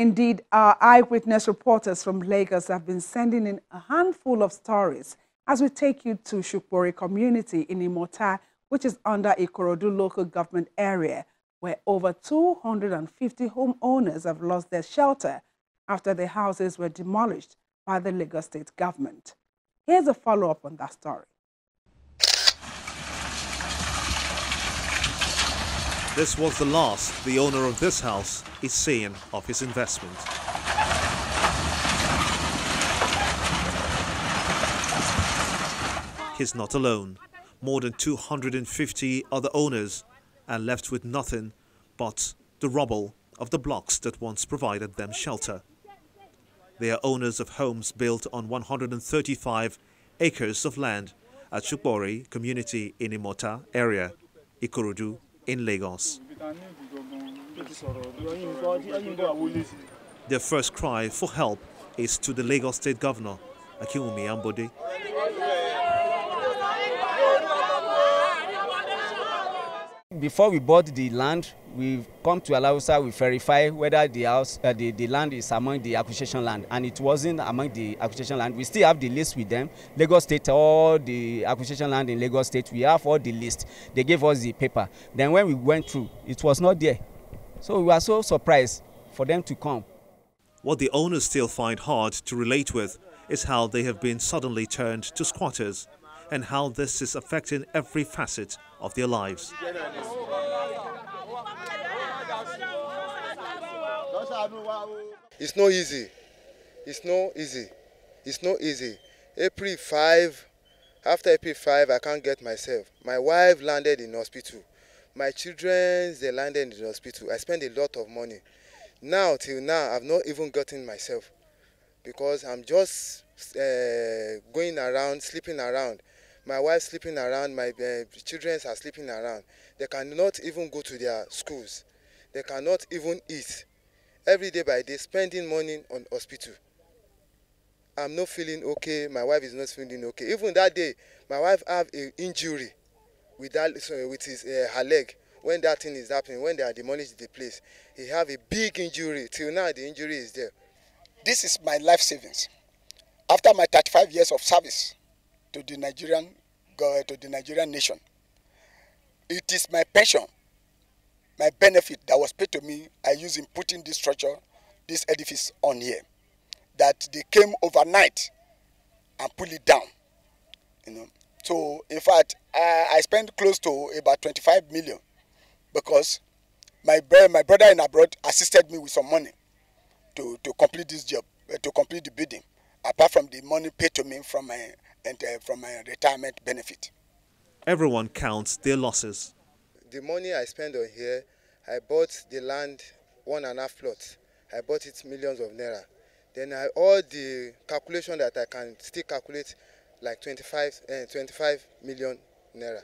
Indeed, our eyewitness reporters from Lagos have been sending in a handful of stories as we take you to Shukbori community in Imota, which is under Ikorodu local government area, where over 250 homeowners have lost their shelter after their houses were demolished by the Lagos state government. Here's a follow-up on that story. This was the last the owner of this house is seeing of his investment. He's not alone. More than 250 other owners are left with nothing but the rubble of the blocks that once provided them shelter. They are owners of homes built on 135 acres of land at Shukbori community in Imota area, Ikorodu, in Lagos. Their first cry for help is to the Lagos State Governor, Akinwumi Ambode. Before we bought the land, we've come to Alausa, we verify whether the house, the land is among the acquisition land, and it wasn't among the acquisition land. We still have the list with them. Lagos State, all the acquisition land in Lagos State, we have all the list. They gave us the paper. Then when we went through, it was not there. So we were so surprised for them to come. What the owners still find hard to relate with is how they have been suddenly turned to squatters and how this is affecting every facet of their lives. It's not easy. It's not easy. It's not easy. April 5, after April 5, I can't get myself. My wife landed in hospital. My children, they landed in the hospital. I spent a lot of money. Now, till now, I've not even gotten myself because I'm just going around, sleeping around. My wife sleeping around, my children are sleeping around. They cannot even go to their schools. They cannot even eat. Every day by day, spending money on hospital. I'm not feeling okay. My wife is not feeling okay. Even that day, my wife have an injury with his her leg. When that thing is happening, when they are demolishing the place, he have a big injury. Till now, the injury is there. This is my life savings. After my 35 years of service to the Nigerian nation, it is my pension, my benefit that was paid to me. I use in putting this structure, this edifice on here, that they came overnight and pull it down. You know, so in fact, I spent close to about 25 million because my brother in abroad assisted me with some money to complete this job, to complete the bidding, apart from the money paid to me from my retirement benefit. Everyone counts their losses. The money I spent on here, I bought the land 1.5 plots. I bought it millions of naira. Then all the calculation that I can still calculate like 25 million naira.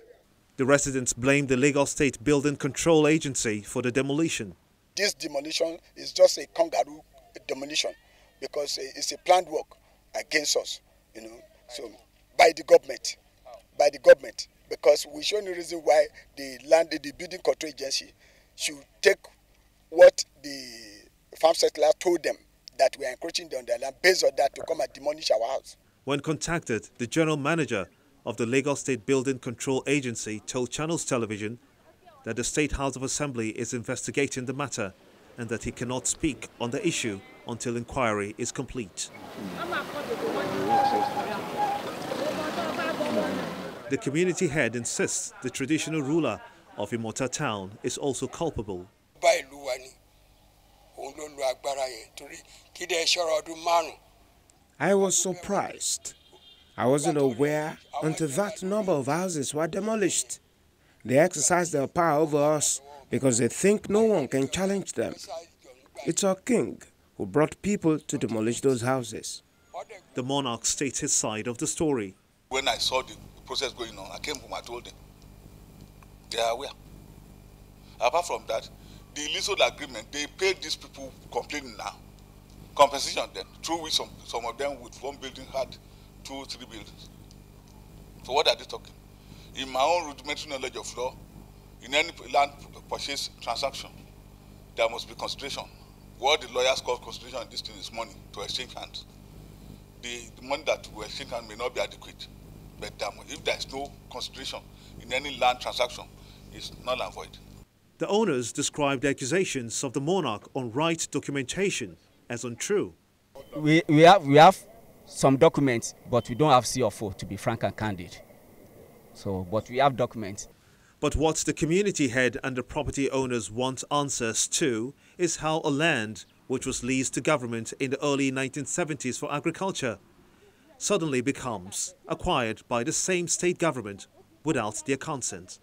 The residents blame the Lagos State Building Control Agency for the demolition. This demolition is just a kangaroo demolition because it's a planned work against us, you know. So by the government, because we show no reason why the building control agency should take what the farm settler told them that we are encroaching on their land based on that to come and demolish our house. When contacted, the general manager of the Lagos State Building Control Agency told Channels Television that the State House of Assembly is investigating the matter and that he cannot speak on the issue until inquiry is complete. The community head insists the traditional ruler of Imota town is also culpable. I was surprised. I wasn't aware until that number of houses were demolished. They exercise their power over us because they think no one can challenge them. It's our king who brought people to demolish those houses. The monarch states his side of the story. When I saw the process going on, I came home, I told them. They are aware. Apart from that, the leasehold agreement, they paid these people complaining now. Compensation then, through which some of them with one building had 2 or 3 buildings. So what are they talking? In my own rudimentary knowledge of law, in any land purchase transaction, there must be consideration What the lawyers call constitution in this thing is money to exchange hands. The money that we exchange hands may not be adequate, but if there is no consideration in any land transaction, it's null and void. The owners described the accusations of the Monarch on right documentation as untrue. We have some documents, but we don't have CFO, to be frank and candid. But we have documents. But what the community head and the property owners want answers to is how a land, which was leased to government in the early 1970s for agriculture, suddenly becomes acquired by the same state government without their consent.